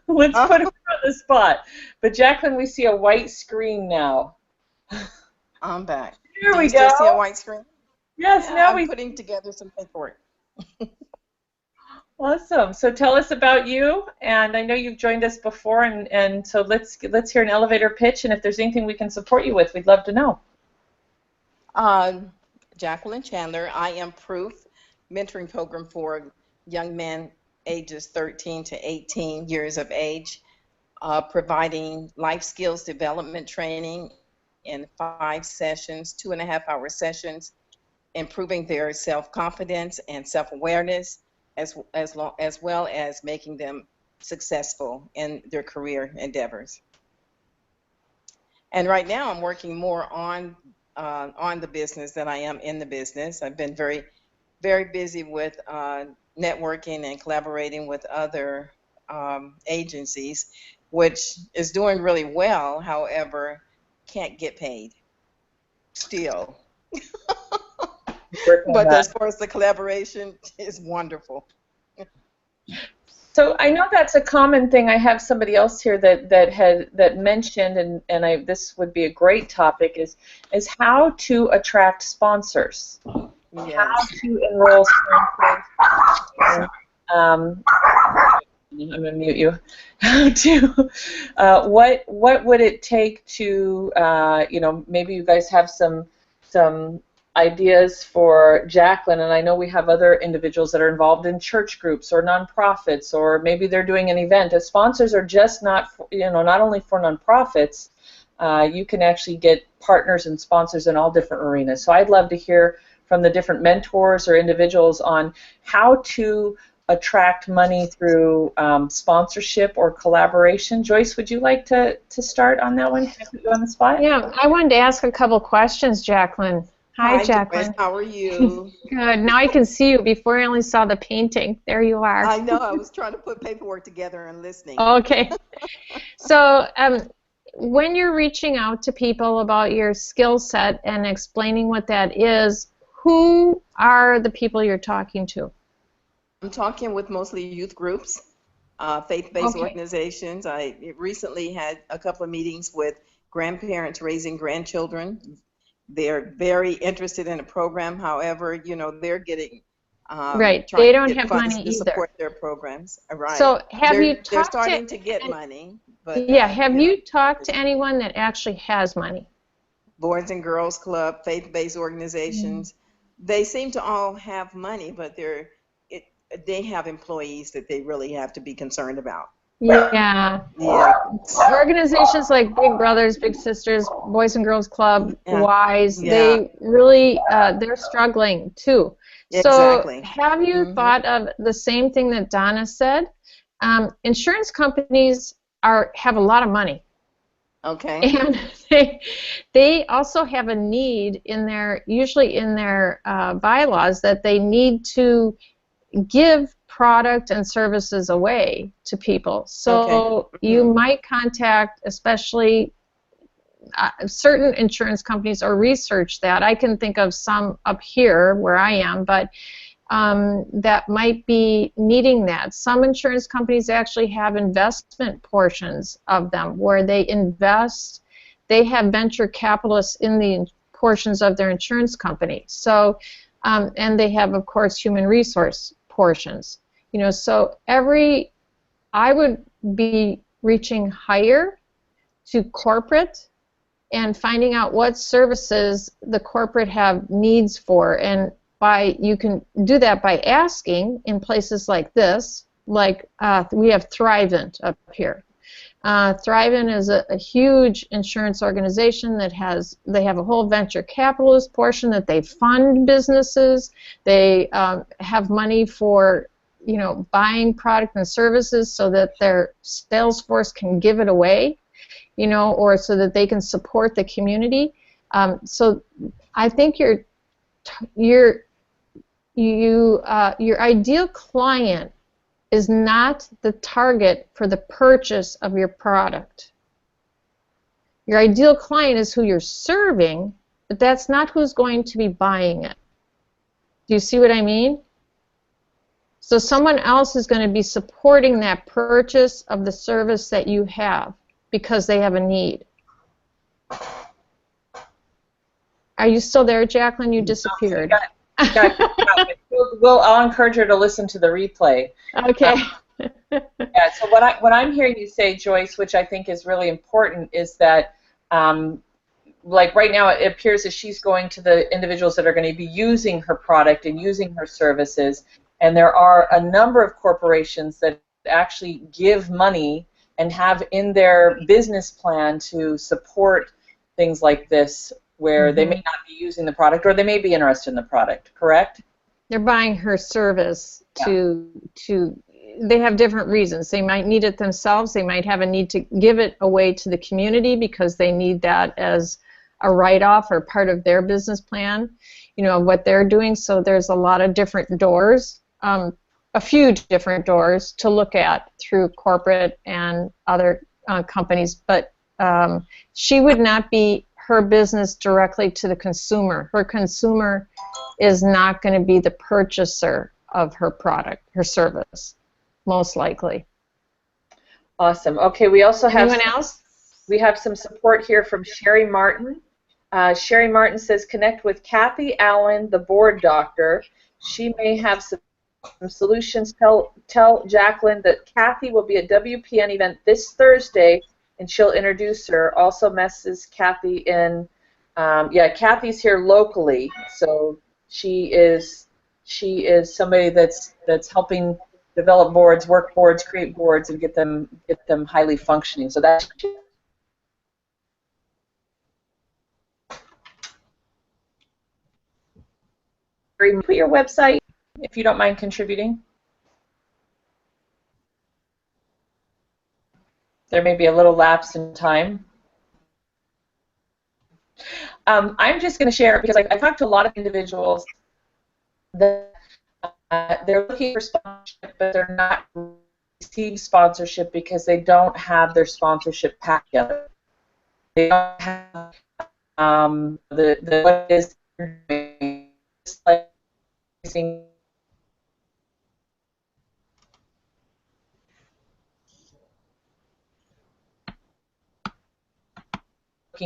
[SPEAKER 1] Let's put her on the spot. But Jacqueline, we see a white screen now.
[SPEAKER 6] I'm back.
[SPEAKER 1] Here
[SPEAKER 6] Do
[SPEAKER 1] we
[SPEAKER 6] you still
[SPEAKER 1] go.
[SPEAKER 6] see a white screen?
[SPEAKER 1] Yes,
[SPEAKER 6] Yeah,
[SPEAKER 1] now
[SPEAKER 6] I'm
[SPEAKER 1] we.
[SPEAKER 6] putting together some paperwork.
[SPEAKER 1] Awesome. So tell us about you, and I know you've joined us before, and so let's hear an elevator pitch, and if there's anything we can support you with, we'd love to know.
[SPEAKER 6] Jacqueline Chandler. I am Proof, mentoring program for young men ages 13 to 18 years of age, providing life skills development training in 5 sessions, 2.5-hour sessions, improving their self-confidence and self-awareness, as well as making them successful in their career endeavors. And right now I'm working more on the business than I am in the business. I've been very, very busy with networking and collaborating with other agencies, which is doing really well, however, can't get paid still. But as far as the collaboration, is wonderful.
[SPEAKER 1] So I know that's a common thing. I have somebody else here that mentioned, and this would be a great topic, is how to attract sponsors.
[SPEAKER 6] Yes.
[SPEAKER 1] How to enroll sponsors. I'm gonna mute you. What would it take to you know, maybe you guys have some ideas for Jacqueline, and I know we have other individuals that are involved in church groups or nonprofits, or maybe they're doing an event. As sponsors are just not, you know, not only for nonprofits, you can actually get partners and sponsors in all different arenas. So I'd love to hear from the different mentors or individuals on how to attract money through sponsorship or collaboration. Joyce, would you like to start on that one? Can I put you on the spot?
[SPEAKER 2] Yeah, I wanted to ask a couple questions, Jacqueline. Hi, Jacqueline.
[SPEAKER 6] Joyce, how are you?
[SPEAKER 2] Good. Now I can see you. Before I only saw the painting. There you are.
[SPEAKER 6] I know. I was trying to put paperwork together and listening.
[SPEAKER 2] Okay. So when you're reaching out to people about your skill set and explaining what that is, who are the people you're talking to?
[SPEAKER 6] I'm talking with mostly youth groups, faith-based organizations. I recently had a couple of meetings with grandparents raising grandchildren. They're very interested in a program. However, you know, they're getting
[SPEAKER 2] right. They don't have money
[SPEAKER 6] to
[SPEAKER 2] either.
[SPEAKER 6] Support their programs. Right.
[SPEAKER 2] So
[SPEAKER 6] they're starting to get money, but
[SPEAKER 2] yeah. Have you talked to anyone that actually has money?
[SPEAKER 6] Boys and Girls Club, faith-based organizations. They seem to all have money, but they have employees that they really have to be concerned about.
[SPEAKER 2] Yeah. Organizations like Big Brothers, Big Sisters, Boys and Girls Club, WISE, they really, they're struggling too.
[SPEAKER 6] Exactly.
[SPEAKER 2] So have you thought of the same thing that Donna said? Insurance companies have a lot of money.
[SPEAKER 6] Okay.
[SPEAKER 2] And they also have a need usually in their bylaws that they need to give product and services away to people. So you might contact especially certain insurance companies or research that. I can think of some up here where I am, but that might be needing that. Some insurance companies actually have investment portions of them where they invest. They have venture capitalists in the portions of their insurance company. So, and they have, of course, human resource portions. You know, so I would be reaching higher to corporate and finding out what services the corporate have needs for, and you can do that by asking in places like this, like we have Thrivent up here. Thrivent is a huge insurance organization that they have a whole venture capitalist portion that they fund businesses. They have money for, you know, buying product and services so that their sales force can give it away, you know, or so that they can support the community. So I think your ideal client is not the target for the purchase of your product. Your ideal client is who you're serving, but that's not who's going to be buying it. Do you see what I mean? So someone else is going to be supporting that purchase of the service that you have because they have a need. Are you still there, Jacqueline? You disappeared.
[SPEAKER 1] I'll encourage her to listen to the replay.
[SPEAKER 2] Okay.
[SPEAKER 1] Yeah. So what I'm hearing you say, Joyce, which I think is really important, is that like right now it appears that she's going to the individuals that are going to be using her product and using her services, and there are a number of corporations that actually give money and have in their business plan to support things like this, where they may not be using the product, or they may be interested in the product, correct?
[SPEAKER 2] They're buying her service they have different reasons. They might need it themselves. They might have a need to give it away to the community because they need that as a write-off or part of their business plan, you know, what they're doing. So there's a lot of different doors, a few different doors to look at through corporate and other companies, but she would not be her business directly to the consumer. Her consumer is not going to be the purchaser of her product, her service, most likely.
[SPEAKER 1] Awesome. Okay, we also have
[SPEAKER 2] anyone else?
[SPEAKER 1] We have some support here from Sherry Martin. Sherry Martin says, connect with Kathy Allen, the board doctor. She may have some solutions. Tell Jacqueline that Kathy will be at WPN event this Thursday, and she'll introduce her. Also messes Kathy in. Yeah, Kathy's here locally, so she is somebody that's helping develop boards, work boards, create boards, and get them highly functioning. So that's put your website if you don't mind contributing. There may be a little lapse in time. I'm just going to share, because I talked to a lot of individuals that they're looking for sponsorship, but they're not receiving sponsorship because they don't have their sponsorship pack together. They don't have what is like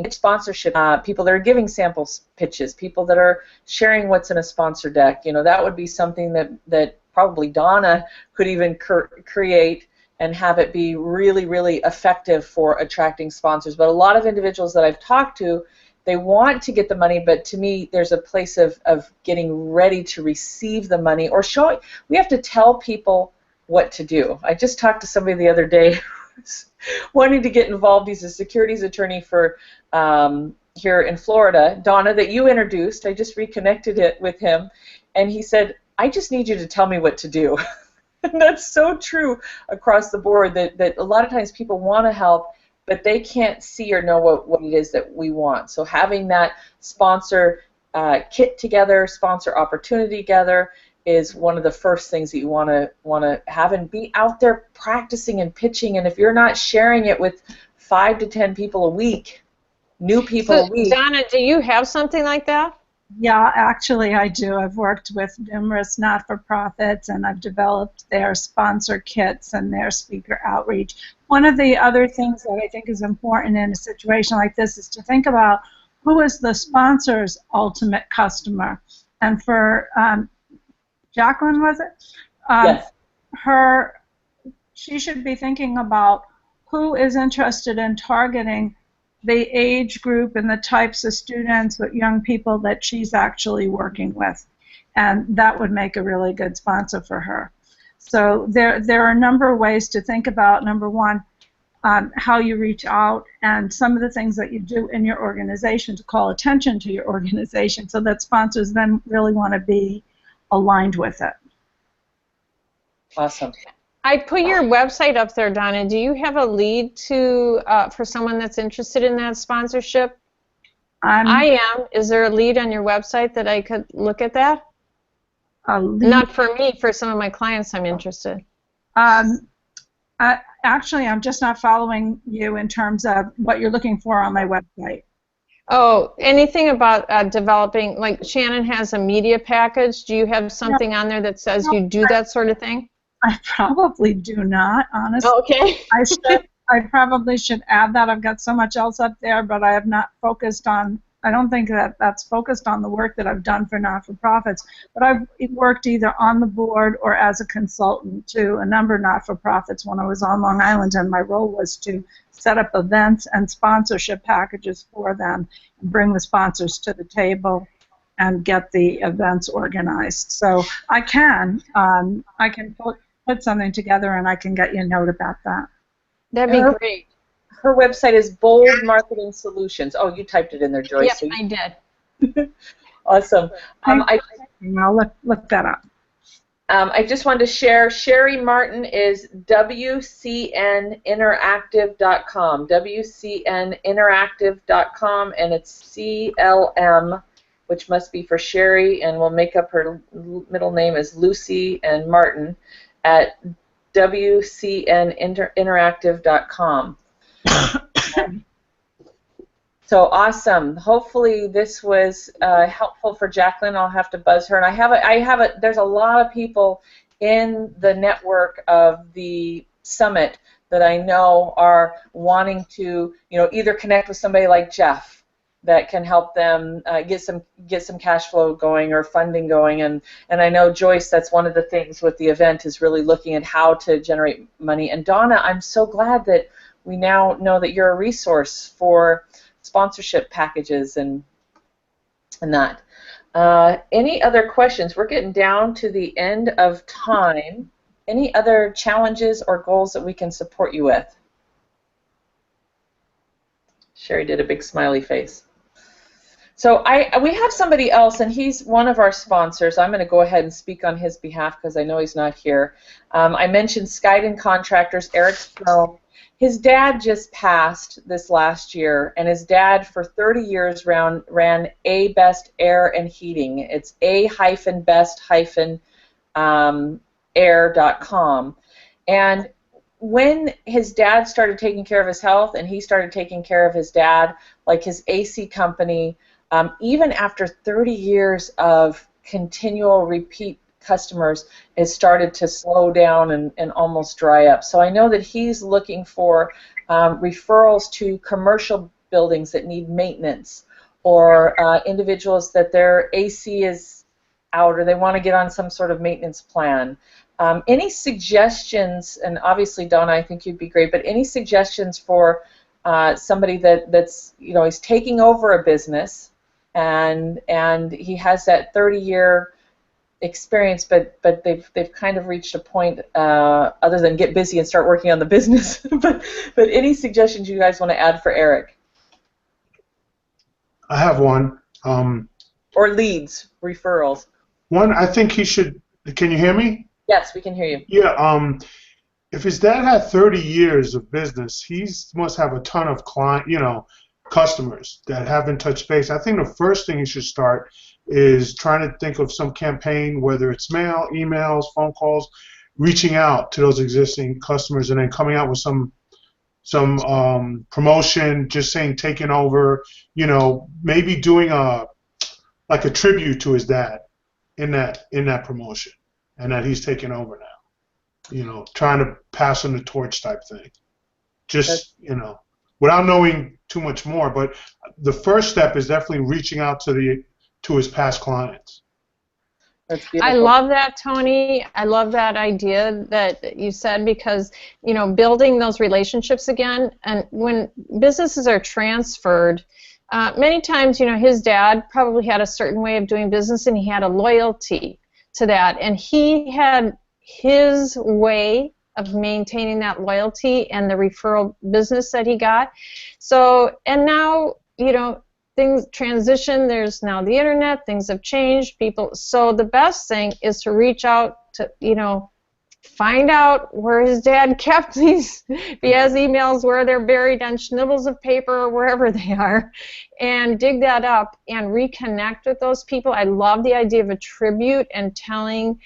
[SPEAKER 1] sponsorship, people that are giving sample pitches, people that are sharing what's in a sponsor deck. You know, that would be something that probably Donna could even create and have it be really, really effective for attracting sponsors. But a lot of individuals that I've talked to, they want to get the money, but to me, there's a place of getting ready to receive the money, or showing. We have to tell people what to do. I just talked to somebody the other day wanting to get involved. He's a securities attorney for here in Florida, Donna, that you introduced. I just reconnected it with him, and he said, I just need you to tell me what to do. And that's so true across the board, that a lot of times people want to help, but they can't see or know what it is that we want. So having that sponsor kit together, sponsor opportunity together, is one of the first things that you want to have, and be out there practicing and pitching. And if you're not sharing it with 5 to 10 people a week, new people a week.
[SPEAKER 2] Donna, do you have something like that?
[SPEAKER 5] Yeah, actually I do. I've worked with numerous not-for-profits, and I've developed their sponsor kits and their speaker outreach. One of the other things that I think is important in a situation like this is to think about who is the sponsor's ultimate customer. And for Jacqueline, was it?
[SPEAKER 1] Yes.
[SPEAKER 5] She should be thinking about who is interested in targeting the age group and the types of students, young people that she's actually working with. And that would make a really good sponsor for her. So there are a number of ways to think about. Number one, how you reach out, and some of the things that you do in your organization to call attention to your organization so that sponsors then really want to be aligned with it.
[SPEAKER 1] Awesome.
[SPEAKER 2] I put your website up there, Donna. Do you have a lead for someone that's interested in that sponsorship? I am. Is there a lead on your website that I could look at that? Not for me, for some of my clients I'm interested.
[SPEAKER 5] Actually, I'm just not following you in terms of what you're looking for on my website.
[SPEAKER 2] Oh, anything about developing, like Shannon has a media package. Do you have something on there that says you do that sort of thing?
[SPEAKER 5] I probably do not, honestly.
[SPEAKER 2] Oh, okay.
[SPEAKER 5] I probably should add that. I've got so much else up there, but I have not focused on, I don't think that's focused on the work that I've done for not-for-profits. But I've worked either on the board or as a consultant to a number of not-for-profits when I was on Long Island, and my role was to set up events and sponsorship packages for them and bring the sponsors to the table and get the events organized. So I can put something together and I can get you a note about that.
[SPEAKER 2] That'd be great.
[SPEAKER 1] Her website is Bold Marketing Solutions. Oh, you typed it in there, Joyce.
[SPEAKER 2] Yep,
[SPEAKER 1] so
[SPEAKER 2] I did.
[SPEAKER 5] I'll
[SPEAKER 1] Awesome.
[SPEAKER 5] look that up.
[SPEAKER 1] I just wanted to share, Sherry Martin is WCNinteractive.com, WCNinteractive.com, and it's CLM, which must be for Sherry, and we'll make up her middle name as Lucy and Martin at WCNinteractive.com. So awesome. Hopefully this was helpful for Jacqueline. I'll have to buzz her. And there's a lot of people in the network of the summit that I know are wanting to, either connect with somebody like Jeff that can help them get some cash flow going or funding going. And I know, Joyce, that's one of the things with the event is really looking at how to generate money. And Donna, I'm so glad that we now know that you're a resource for sponsorship packages and that. Any other questions? We're getting down to the end of time. Any other challenges or goals that we can support you with? Sherry did a big smiley face. So we have somebody else, and he's one of our sponsors. I'm going to go ahead and speak on his behalf because I know he's not here. I mentioned Skyden Contractors, Eric Strome. His dad just passed this last year, and his dad for 30 years ran A-Best Air and Heating. It's a-best-air.com. And when his dad started taking care of his health and he started taking care of his dad, like his AC company, even after 30 years of continual repeat customers, it started to slow down and almost dry up. So I know that he's looking for referrals to commercial buildings that need maintenance, or individuals that their AC is out or they want to get on some sort of maintenance plan. Any suggestions, and obviously Donna, I think you'd be great, but any suggestions for somebody that's he's taking over a business and he has that 30-year experience, but they've kind of reached a point other than get busy and start working on the business. but any suggestions you guys want to add for Eric?
[SPEAKER 3] I have one.
[SPEAKER 1] Or leads, referrals.
[SPEAKER 3] One, I think he should. Can you hear me?
[SPEAKER 1] Yes, we can hear you.
[SPEAKER 3] Yeah. If his dad had 30 years of business, he must have a ton of customers that haven't touched base. I think the first thing he should start is trying to think of some campaign, whether it's mail, emails, phone calls, reaching out to those existing customers, and then coming out with some promotion, just saying taking over, maybe doing a tribute to his dad in that promotion, and that he's taking over now. Trying to pass on the torch type thing. Just, without knowing too much more. But the first step is definitely reaching out to his past clients.
[SPEAKER 1] That's beautiful.
[SPEAKER 2] I love that, Tony. I love that idea that you said, because, you know, building those relationships again, and when businesses are transferred, many times, you know, his dad probably had a certain way of doing business, and he had a loyalty to that, and he had his way of maintaining that loyalty and the referral business that he got. So, and now, you know, things transition, there's now the internet, things have changed, people, so the best thing is to reach out to, you know, find out where his dad kept these, if he has emails, where they're buried on schnibbles of paper or wherever they are, and dig that up and reconnect with those people. I love the idea of a tribute and telling,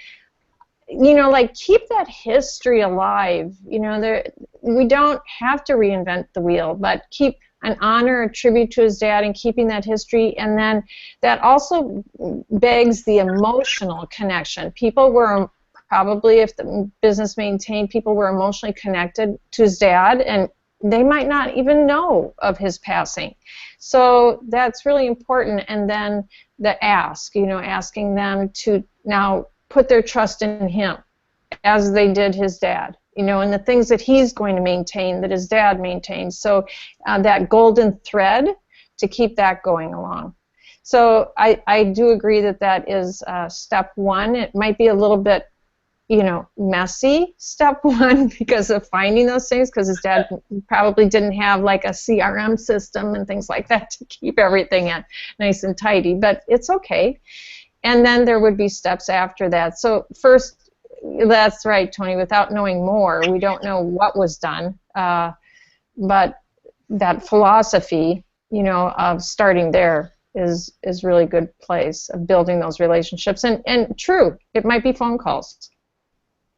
[SPEAKER 2] you know, like, keep that history alive. You know, we don't have to reinvent the wheel, but keep an honor, a tribute to his dad, and keeping that history. And then that also begs the emotional connection. People were probably, if the business maintained, people were emotionally connected to his dad, and they might not even know of his passing. So that's really important. And then the ask, you know, asking them to now put their trust in him as they did his dad, you know, and the things that he's going to maintain that his dad maintained. So that golden thread, to keep that going along. So I do agree that that is step one. It might be a little bit, you know, messy, step one, because of finding those things, because his dad probably didn't have like a CRM system and things like that to keep everything nice and tidy, but it's okay. And then there would be steps after that. So first, that's right, Tony, without knowing more, we don't know what was done, but that philosophy, you know, of starting there is really a good place of building those relationships. And true, it might be phone calls.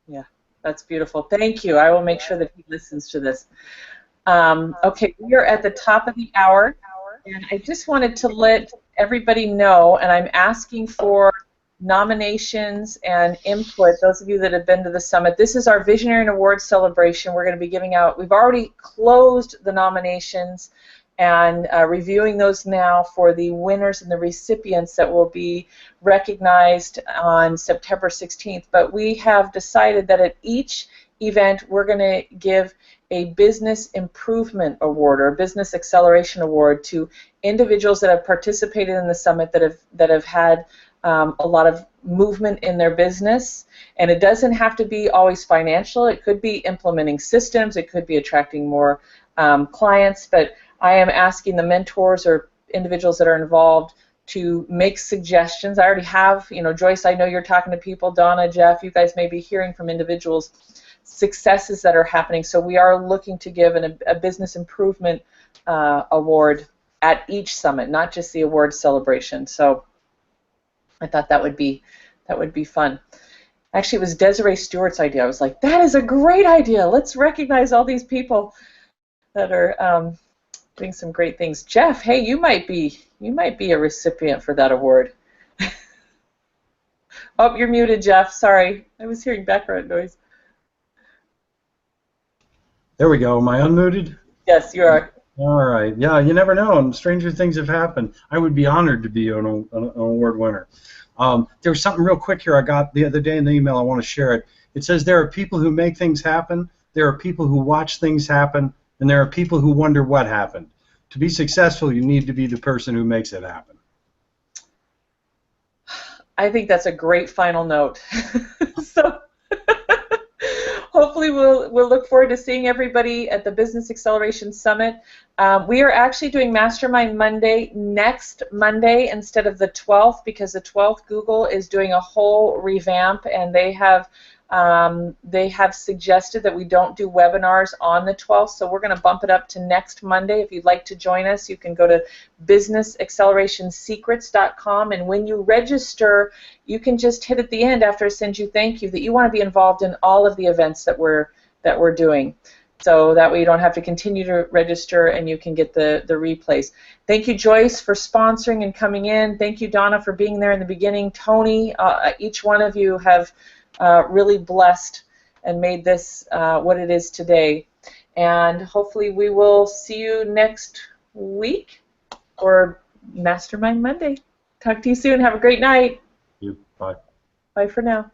[SPEAKER 1] Yeah, that's beautiful. Thank you. I will make sure that he listens to this. Okay, we are at the top of the hour, and I just wanted to let everybody know, and I'm asking for nominations and input, those of you that have been to the summit. This is our Visionary and Awards celebration. We're going to be giving out, we've already closed the nominations and reviewing those now for the winners and the recipients that will be recognized on September 16th. But we have decided that at each event we're going to give a Business Improvement Award or a Business Acceleration Award to individuals that have participated in the summit that have had a lot of movement in their business. And it doesn't have to be always financial. It could be implementing systems. It could be attracting more clients. But I am asking the mentors or individuals that are involved to make suggestions. I already have, you know, Joyce, I know you're talking to people, Donna, Jeff, you guys may be hearing from individuals successes that are happening. So we are looking to give a Business Improvement Award at each summit, not just the award celebration. So I thought that would be fun. Actually, it was Desiree Stewart's idea. I was like, that is a great idea. Let's recognize all these people that are doing some great things. Jeff, hey, you might be a recipient for that award. Oh, you're muted, Jeff. Sorry, I was hearing background noise.
[SPEAKER 4] There we go. Am I unmuted?
[SPEAKER 1] Yes, you are.
[SPEAKER 4] All right. Yeah, you never know. And stranger things have happened. I would be honored to be an award winner. There was something real quick here I got the other day in the email. I want to share it. It says there are people who make things happen, there are people who watch things happen, and there are people who wonder what happened. To be successful, you need to be the person who makes it happen.
[SPEAKER 1] I think that's a great final note. So hopefully we'll look forward to seeing everybody at the Business Acceleration Summit. We are actually doing Mastermind Monday next Monday instead of the 12th, because the 12th Google is doing a whole revamp, and they have suggested that we don't do webinars on the 12th, so we're going to bump it up to next Monday. If you'd like to join us, you can go to businessaccelerationsecrets.com, and when you register, you can just hit at the end after I send you thank you that you want to be involved in all of the events that we're doing. So that way you don't have to continue to register and you can get the replays. Thank you, Joyce, for sponsoring and coming in. Thank you, Donna, for being there in the beginning. Tony, each one of you have really blessed and made this what it is today. And hopefully we will see you next week for Mastermind Monday. Talk to you soon. Have a great night.
[SPEAKER 4] Bye.
[SPEAKER 1] Bye for now.